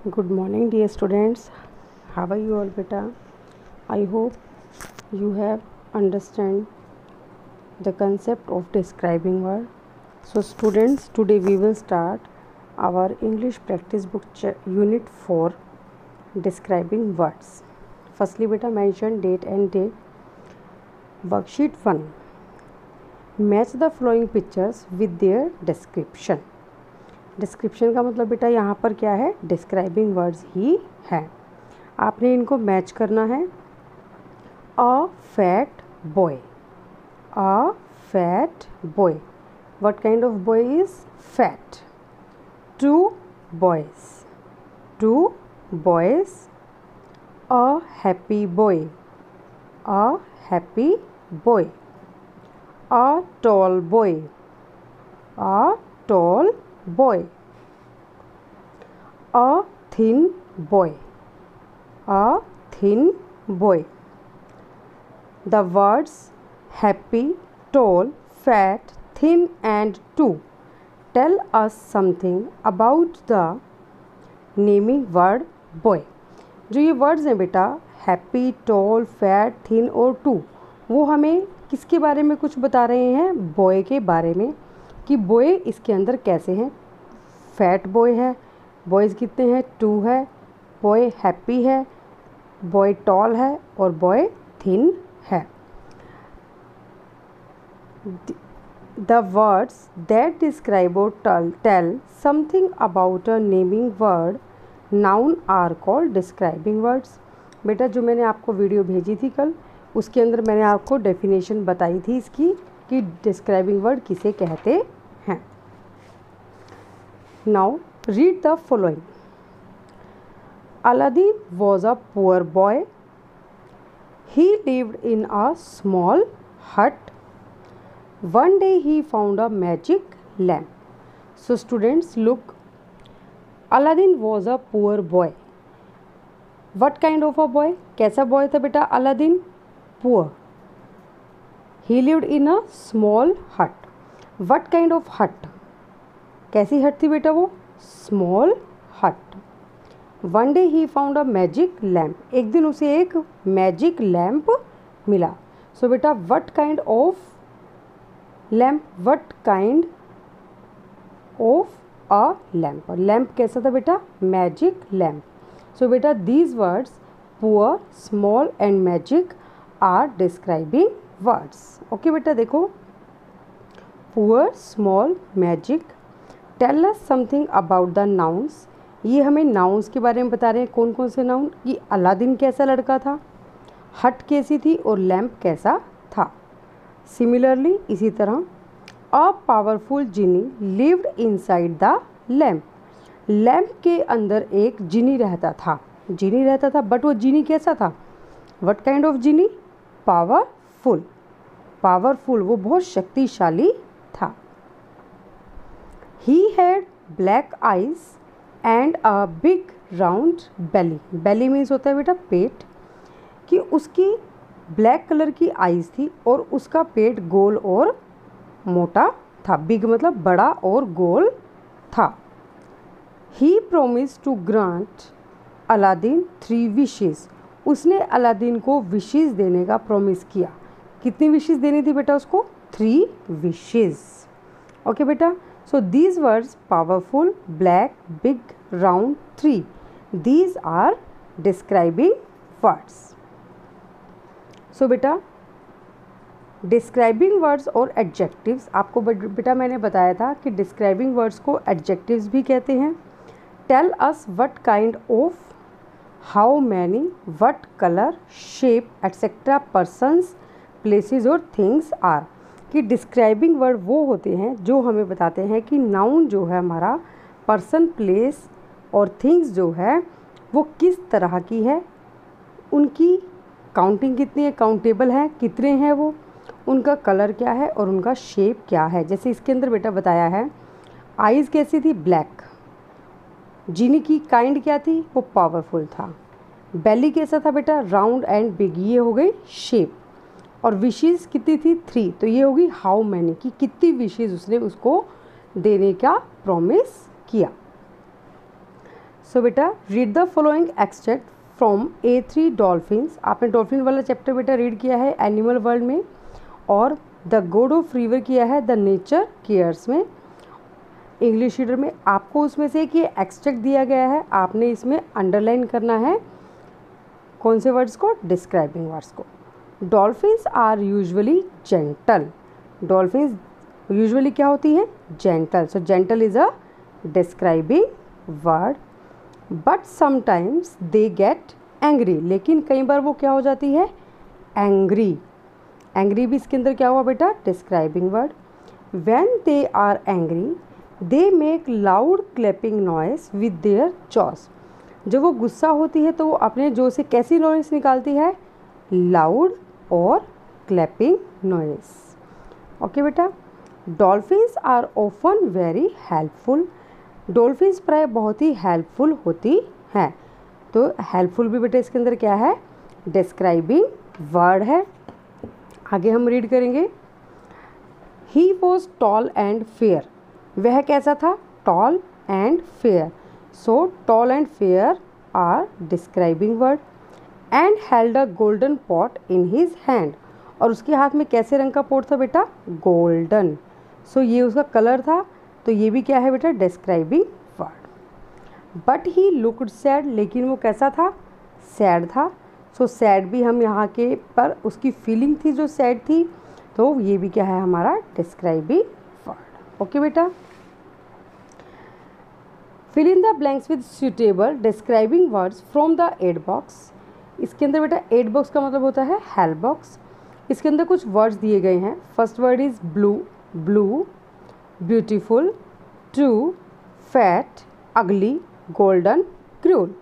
Good morning, dear students. How are you all, beta? I hope you have understand the concept of describing word. So, students, today we will start our English practice book unit 4, describing words. Firstly, beta, mention date and day. Worksheet 1. Match the following pictures with their description. Description का मतलब बेटा यहाँ पर क्या है, describing words ही है. आपने इनको मैच करना है. A fat boy, a fat boy. What kind of boy is fat? Two boys, two boys. A happy boy, a happy boy. A tall boy, a tall boy. A thin boy, a thin boy. The words happy, tall, fat, thin and two tell us something about the naming word boy. जो ये words हैं बेटा, happy, toll, fat, thin और to, वो हमें किसके बारे में कुछ बता रहे हैं? बॉय के बारे में, कि बॉय इसके अंदर कैसे हैं. फैट बॉय है, बॉयज़ कितने हैं? टू है. बॉय हैप्पी है, बॉय टॉल है और बॉय थिन है. द वर्ड्स दैट डिस्क्राइब और tell something about a naming word noun are called describing words. बेटा जो मैंने आपको वीडियो भेजी थी कल, उसके अंदर मैंने आपको डेफिनेशन बताई थी इसकी कि डिस्क्राइबिंग वर्ड किसे कहते हैं. Now read the following. Aladdin was a poor boy. He lived in a small hut. One day he found a magic lamp. So students, look. Aladdin was a poor boy. What kind of a boy? कैसा boy था बेटा Aladdin? Poor. He lived in a small hut. What kind of hut? कैसी हट थी बेटा वो? Small hut. One day he found a magic lamp. एक दिन उसे एक मैजिक लैम्प मिला. सो बेटा what kind of lamp? What kind of a lamp? Lamp कैसा था बेटा? Magic lamp. सो बेटा these words poor, small and magic are describing words. Okay बेटा देखो, poor, small, magic. Tell us something about the nouns. ये हमें nouns के बारे में बता रहे हैं. कौन कौन से नाउन? कि अलादीन कैसा लड़का था, हट कैसी थी और लैम्प कैसा था. सिमिलरली इसी तरह a powerful genie lived inside the lamp. Lamp के अंदर एक जिनी रहता था. जिनी रहता था बट वो जिनी कैसा था? What kind of genie? Powerful. Powerful, वो बहुत शक्तिशाली था. He had black eyes and a big round belly. Belly means होता है बेटा पेट. कि उसकी ब्लैक कलर की आइज़ थी और उसका पेट गोल और मोटा था. बिग मतलब बड़ा और गोल था. He promised to grant Aladdin 3 wishes. उसने अलादीन को विशेज़ देने का प्रॉमिस किया. कितनी विशेज़ देनी थी बेटा उसको? 3 wishes. ओके बेटा. So these words powerful, black, big, round, 3. These are describing words. So बेटा describing words और adjectives, आपको बेटा मैंने बताया था कि describing words को adjectives भी कहते हैं. Tell us what kind of, how many, what color, shape, etc. persons, places और things are. कि डिस्क्राइबिंग वर्ड वो होते हैं जो हमें बताते हैं कि नाउन जो है हमारा, पर्सन, प्लेस और थिंग्स जो है वो किस तरह की है, उनकी काउंटिंग कितनी है, काउंटेबल है, कितने हैं वो, उनका कलर क्या है और उनका शेप क्या है. जैसे इसके अंदर बेटा बताया है, आइज़ कैसी थी? ब्लैक. जिनी की काइंड क्या थी? वो पावरफुल था. बेली कैसा था बेटा? Round and big. ये हो गई शेप. और विशेज़ कितनी थी? 3. तो ये होगी हाउ मैनी, कि कितनी विशेज़ उसने उसको देने का प्रॉमिस किया. सो बेटा read the following extract from A3 dolphins. आपने डॉल्फिन वाला चैप्टर बेटा रीड किया है एनिमल वर्ल्ड में, और द गॉड ऑफ रिवर किया है द नेचर केयर्स में। इंग्लिश रीडर में आपको उसमें से एक ये एक्सट्रैक्ट दिया गया है, आपने इसमें अंडरलाइन करना है कौन से वर्ड्स को, डिस्क्राइबिंग वर्ड्स को। Dolphins are usually gentle. Dolphins usually क्या होती है, gentle. So gentle is a describing word. But sometimes they get angry, लेकिन कई बार वो क्या हो जाती है, एंग्री। एंग्री भी इसके अंदर क्या हुआ बेटा, describing word. When they are angry they make loud clapping noise with their jaws. जब वो गुस्सा होती है तो वो अपने जो से कैसी नॉइस निकालती है, लाउड और क्लैपिंग नॉइस। ओके बेटा। Dolphins are often very helpful. Dolphins प्राय बहुत ही हेल्पफुल होती हैं। तो हेल्पफुल भी बेटा इसके अंदर क्या है, डिस्क्राइबिंग वर्ड है। आगे हम रीड करेंगे। He was tall and fair. वह कैसा था, tall and fair. So tall and fair are describing word. And held a golden pot in his hand. और उसके हाथ में कैसे रंग का पॉट था बेटा, गोल्डन। सो ये उसका कलर था, तो ये भी क्या है बेटा, describing word. But he looked sad, लेकिन वो कैसा था, सैड था। सो सैड भी हम यहाँ के पर उसकी फीलिंग थी जो सैड थी, तो ये भी क्या है हमारा डिस्क्राइबिंग वर्ड। ओके बेटा। Fill in the blanks with suitable describing words from the ad box. इसके अंदर बेटा एड बॉक्स का मतलब होता है हेल्प बॉक्स। इसके अंदर कुछ वर्ड्स दिए गए हैं। First word is blue, blue, beautiful, true, fat, अगली, गोल्डन, क्रूल।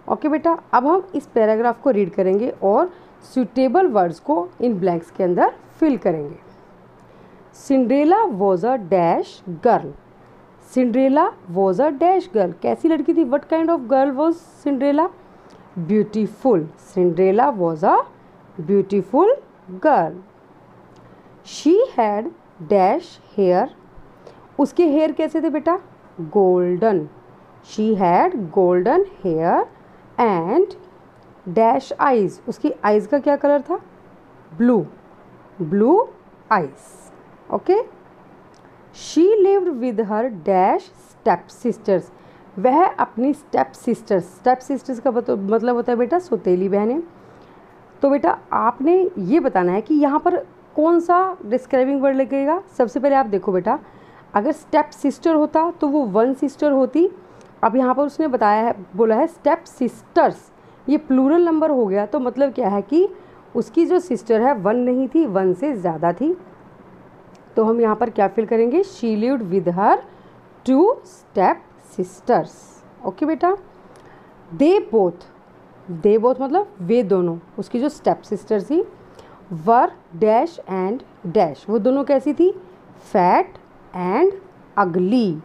ओके बेटा, अब हम इस पैराग्राफ को रीड करेंगे और सूटेबल वर्ड्स को इन ब्लैंक्स के अंदर फिल करेंगे। Cinderella was a dash girl. Cinderella was a dash girl. कैसी लड़की थी, what kind of girl was Cinderella, beautiful. Cinderella was a beautiful girl. She had dash hair. उसके हेयर कैसे थे बेटा, golden. She had golden hair and dash eyes. उसकी eyes का क्या कलर था, blue, blue eyes. Okay. She lived with her dash step sisters. वह अपनी स्टेप सिस्टर्स का मतलब होता है बेटा सौतेली बहनें। तो बेटा आपने ये बताना है कि यहाँ पर कौन सा डिस्क्राइबिंग वर्ड लगेगा। सबसे पहले आप देखो बेटा, अगर स्टेप सिस्टर होता तो वो वन सिस्टर होती। अब यहाँ पर उसने बताया है, बोला है स्टेप सिस्टर्स, ये प्लूरल नंबर हो गया, तो मतलब क्या है कि उसकी जो सिस्टर है वन नहीं थी, वन से ज़्यादा थी। तो हम यहाँ पर क्या फिल करेंगे, she lived with her two step sisters. Okay बेटा। दे बोथ मतलब वे दोनों, उसकी जो स्टेप सिस्टर थी, वर डैश एंड डैश, वो दोनों कैसी थी, फैट एंड अगली।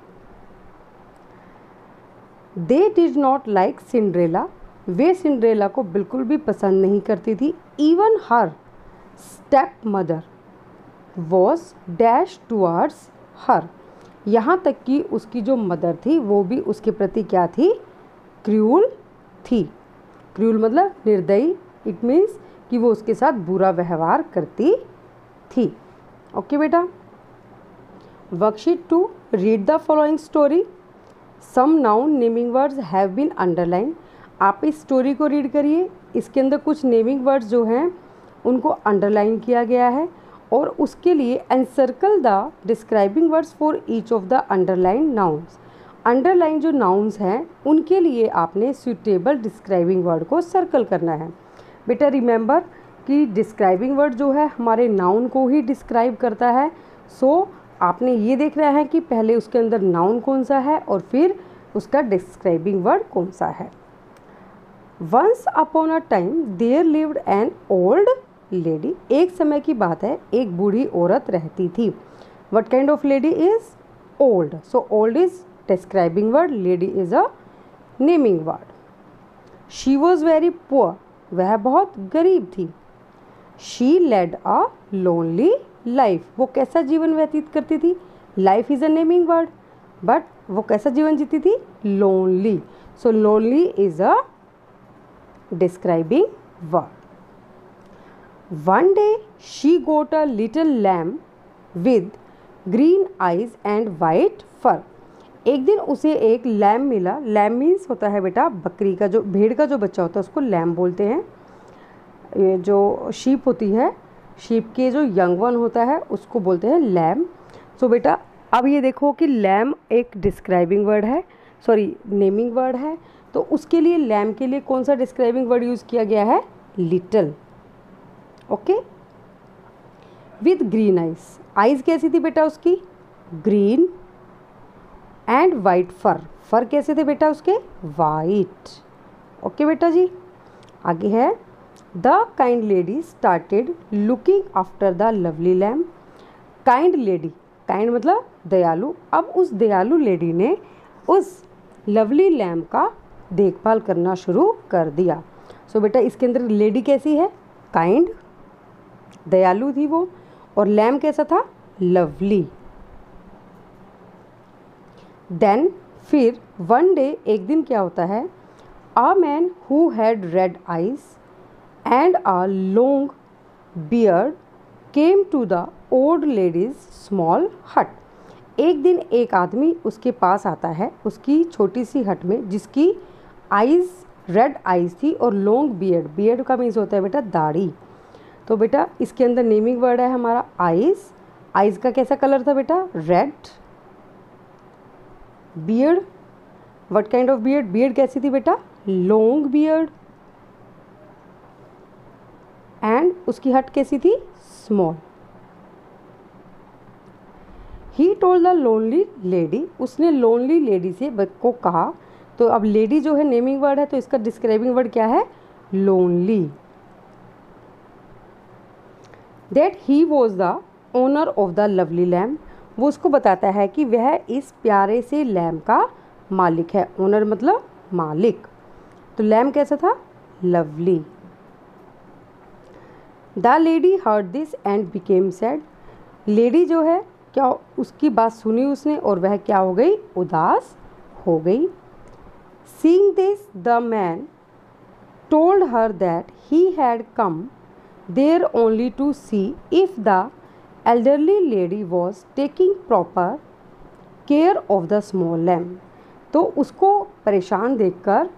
They did not like Cinderella. Way Cinderella को बिल्कुल भी पसंद नहीं करती थी। Even her step mother was dash towards her. यहाँ तक कि उसकी जो मदर थी वो भी उसके प्रति क्या थी, क्रूल थी। क्रूल मतलब निर्दयी। इट मीन्स कि वो उसके साथ बुरा व्यवहार करती थी। ओके बेटा। Worksheet 2, read the following story. Some noun naming words have been underline. आप इस स्टोरी को रीड करिए। इसके अंदर कुछ नेमिंग वर्ड्स जो हैं उनको अंडरलाइन किया गया है, और उसके लिए encircle the describing words for each of the underline nouns. Underline जो नाउन्स हैं उनके लिए आपने सूटेबल डिस्क्राइबिंग वर्ड को सर्कल करना है। बेटा रिमेंबर कि डिस्क्राइबिंग वर्ड जो है हमारे नाउन को ही डिस्क्राइब करता है। सो आपने ये देखना है कि पहले उसके अंदर नाउन कौन सा है और फिर उसका डिस्क्राइबिंग वर्ड कौन सा है। Once upon a time there lived an old lady. एक समय की बात है, एक बूढ़ी औरत रहती थी। What kind of lady is old. So old is describing word, lady is a naming word. She was very poor. वह बहुत गरीब थी। She led a lonely life. वो कैसा जीवन व्यतीत करती थी, life is a naming word, but वो कैसा जीवन जीती थी, lonely. So lonely is a describing word. One day she got a little lamb with green eyes and white fur. एक दिन उसे एक लैम मिला. लैम मीन्स होता है बेटा बकरी का, जो भेड़ का जो बच्चा होता है उसको लैम बोलते हैं. ये जो शीप होती है, शीप के जो यंग वन होता है उसको बोलते हैं लैम. सो बेटा अब ये देखो कि लैम एक डिस्क्राइबिंग वर्ड है, सॉरी नेमिंग वर्ड है. तो उसके लिए लैम के लिए कौन सा डिस्क्राइबिंग वर्ड यूज़ किया गया है? Little. Okay. With green eyes. Eyes कैसी थी बेटा उसकी? Green. And white fur. Fur कैसे थे बेटा उसके? वाइट. ओके बेटा जी. आगे है the kind lady started looking after the lovely lamb. Kind lady, kind मतलब दयालु. अब उस दयालु लेडी ने उस लवली लैम का देखभाल करना शुरू कर दिया. सो बेटा इसके अंदर लेडी कैसी है? काइंड, दयालु थी वो. और लैम कैसा था? लवली. देन फिर वन डे, एक दिन क्या होता है, a man who had red eyes and a long beard came to the old lady's small hut. एक दिन एक आदमी उसके पास आता है, उसकी छोटी सी हट में, जिसकी आइज़ रेड आइज़ थी और लॉन्ग बियर्ड. बियर्ड का मीन्स होता है बेटा दाढ़ी. तो बेटा इसके अंदर नेमिंग वर्ड है हमारा आइज़. आइज़ का कैसा कलर था बेटा? Red. Beard, what kind of beard? Beard कैसी थी बेटा? Long beard. एंड उसकी हट कैसी थी? Small. He told the lonely lady. उसने लोनली लेडी से को कहा. तो अब लेडी जो है नेमिंग वर्ड है, तो इसका डिस्क्राइबिंग वर्ड क्या है? Lonely. That he was the owner of the lovely lamb. वो उसको बताता है कि वह इस प्यारे से लैम का मालिक है. ओनर मतलब मालिक. तो लैम कैसा था? Lovely. The lady heard this and became sad. Lady जो है क्या, उसकी बात सुनी उसने और वह क्या हो गई? उदास हो गई. Seeing this, the man told her that he had come there only to see if the elderly lady was taking proper care of the small lamb. तो उसको परेशान देखकर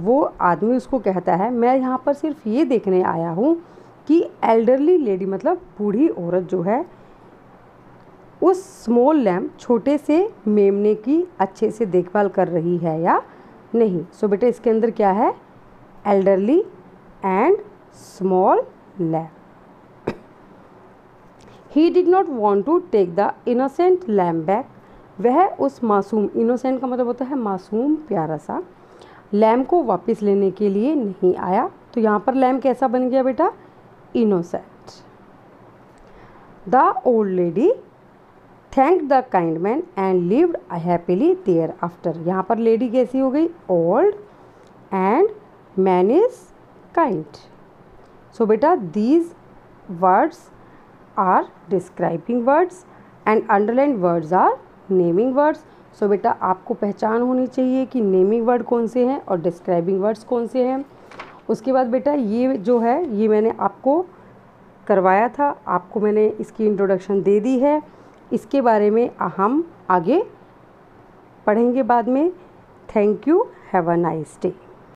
वो आदमी उसको कहता है, मैं यहाँ पर सिर्फ ये देखने आया हूँ कि एल्डरली लेडी मतलब बूढ़ी औरत जो है उस स्मॉल लैम्प, छोटे से मेमने की अच्छे से देखभाल कर रही है या नहीं. सो बेटा इसके अंदर क्या है? Elderly and small lamp. He did not want to take the innocent lamp back. वह उस मासूम, इनोसेंट का मतलब होता है मासूम प्यारा सा, लैम्प को वापस लेने के लिए नहीं आया. तो यहाँ पर लैम्प कैसा बन गया बेटा? Innocent. The old lady thank the kind man and lived happily thereafter. यहाँ पर लेडी कैसी हो गई? Old. And man is kind. So बेटा these words are describing words and underline words are naming words. So बेटा आपको पहचान होनी चाहिए कि नेमिंग वर्ड कौन से हैं और डिस्क्राइबिंग वर्ड्स कौन से हैं. उसके बाद बेटा ये जो है ये मैंने आपको करवाया था, आपको मैंने इसकी इंट्रोडक्शन दे दी है. इसके बारे में हम आगे पढ़ेंगे बाद में. Thank you. Have a nice day.